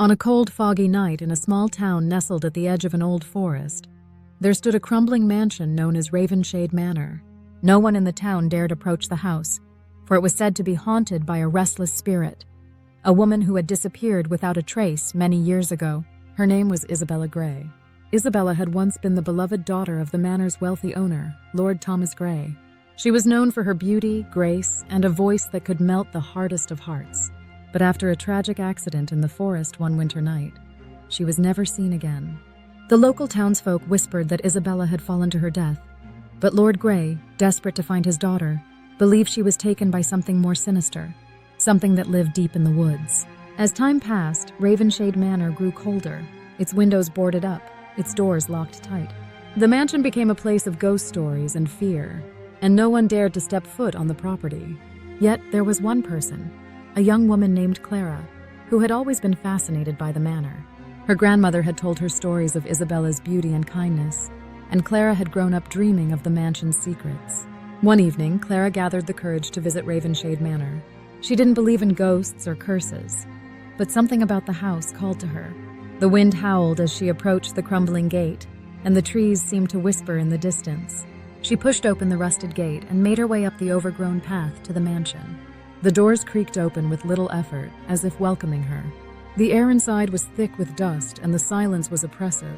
On a cold, foggy night in a small town nestled at the edge of an old forest, there stood a crumbling mansion known as Ravenshade Manor. No one in the town dared approach the house, for it was said to be haunted by a restless spirit, a woman who had disappeared without a trace many years ago. Her name was Isabella Gray. Isabella had once been the beloved daughter of the manor's wealthy owner, Lord Thomas Gray. She was known for her beauty, grace, and a voice that could melt the hardest of hearts. But after a tragic accident in the forest one winter night, she was never seen again. The local townsfolk whispered that Isabella had fallen to her death, but Lord Gray, desperate to find his daughter, believed she was taken by something more sinister, something that lived deep in the woods. As time passed, Ravenshade Manor grew colder, its windows boarded up, its doors locked tight. The mansion became a place of ghost stories and fear, and no one dared to step foot on the property. Yet there was one person, a young woman named Clara, who had always been fascinated by the manor. Her grandmother had told her stories of Isabella's beauty and kindness, and Clara had grown up dreaming of the mansion's secrets. One evening, Clara gathered the courage to visit Ravenshade Manor. She didn't believe in ghosts or curses, but something about the house called to her. The wind howled as she approached the crumbling gate, and the trees seemed to whisper in the distance. She pushed open the rusted gate and made her way up the overgrown path to the mansion. The doors creaked open with little effort, as if welcoming her. The air inside was thick with dust, and the silence was oppressive.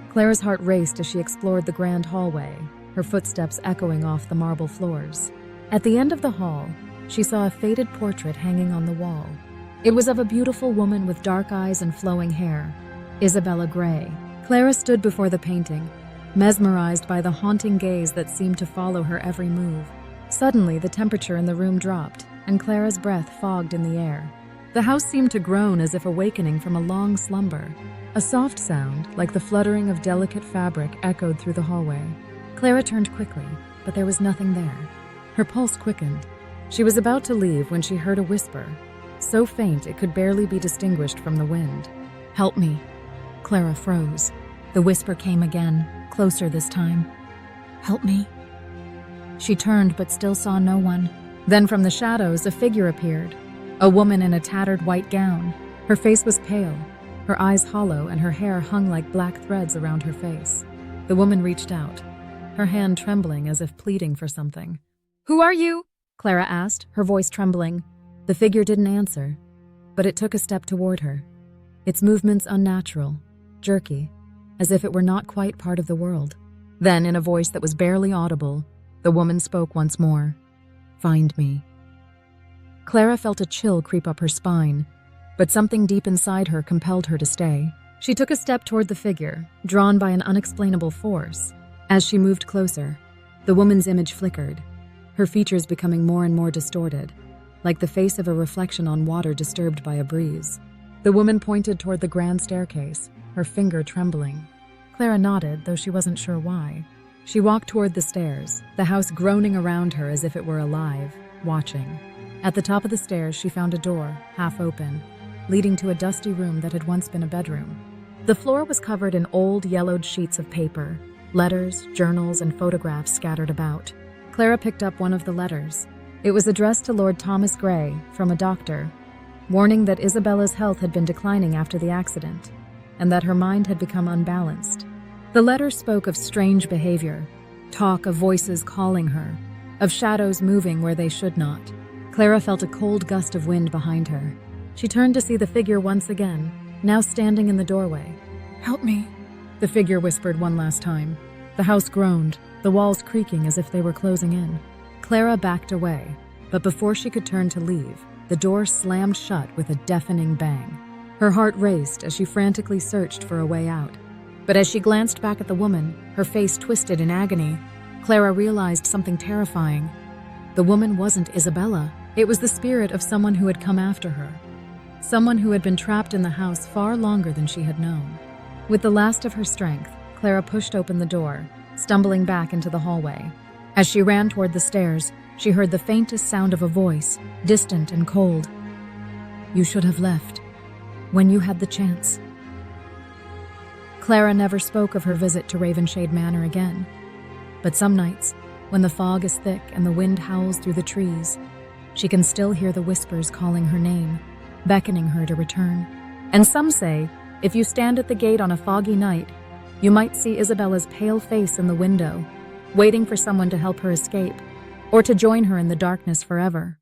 Clara's heart raced as she explored the grand hallway, her footsteps echoing off the marble floors. At the end of the hall, she saw a faded portrait hanging on the wall. It was of a beautiful woman with dark eyes and flowing hair, Isabella Gray. Clara stood before the painting, mesmerized by the haunting gaze that seemed to follow her every move. Suddenly, the temperature in the room dropped, and Clara's breath fogged in the air. The house seemed to groan as if awakening from a long slumber. A soft sound, like the fluttering of delicate fabric, echoed through the hallway. Clara turned quickly, but there was nothing there. Her pulse quickened. She was about to leave when she heard a whisper, so faint it could barely be distinguished from the wind. "Help me." Clara froze. The whisper came again, closer this time. "Help me." She turned but still saw no one. Then from the shadows, a figure appeared, a woman in a tattered white gown. Her face was pale, her eyes hollow, and her hair hung like black threads around her face. The woman reached out, her hand trembling as if pleading for something. "Who are you?" Clara asked, her voice trembling. The figure didn't answer, but it took a step toward her, its movements unnatural, jerky, as if it were not quite part of the world. Then, in a voice that was barely audible, the woman spoke once more. "Find me." Clara felt a chill creep up her spine, but something deep inside her compelled her to stay. She took a step toward the figure, drawn by an unexplainable force. As she moved closer, the woman's image flickered, her features becoming more and more distorted, like the face of a reflection on water disturbed by a breeze. The woman pointed toward the grand staircase, her finger trembling. Clara nodded, though she wasn't sure why. She walked toward the stairs, the house groaning around her as if it were alive, watching. At the top of the stairs, she found a door, half open, leading to a dusty room that had once been a bedroom. The floor was covered in old, yellowed sheets of paper, letters, journals, and photographs scattered about. Clara picked up one of the letters. It was addressed to Lord Thomas Gray, from a doctor, warning that Isabella's health had been declining after the accident, and that her mind had become unbalanced. The letter spoke of strange behavior, talk of voices calling her, of shadows moving where they should not. Clara felt a cold gust of wind behind her. She turned to see the figure once again, now standing in the doorway. "Help me," the figure whispered one last time. The house groaned, the walls creaking as if they were closing in. Clara backed away, but before she could turn to leave, the door slammed shut with a deafening bang. Her heart raced as she frantically searched for a way out. But as she glanced back at the woman, her face twisted in agony, Clara realized something terrifying. The woman wasn't Isabella. It was the spirit of someone who had come after her. Someone who had been trapped in the house far longer than she had known. With the last of her strength, Clara pushed open the door, stumbling back into the hallway. As she ran toward the stairs, she heard the faintest sound of a voice, distant and cold. "You should have left, when you had the chance." Clara never spoke of her visit to Ravenshade Manor again. But some nights, when the fog is thick and the wind howls through the trees, she can still hear the whispers calling her name, beckoning her to return. And some say, if you stand at the gate on a foggy night, you might see Isabella's pale face in the window, waiting for someone to help her escape, or to join her in the darkness forever.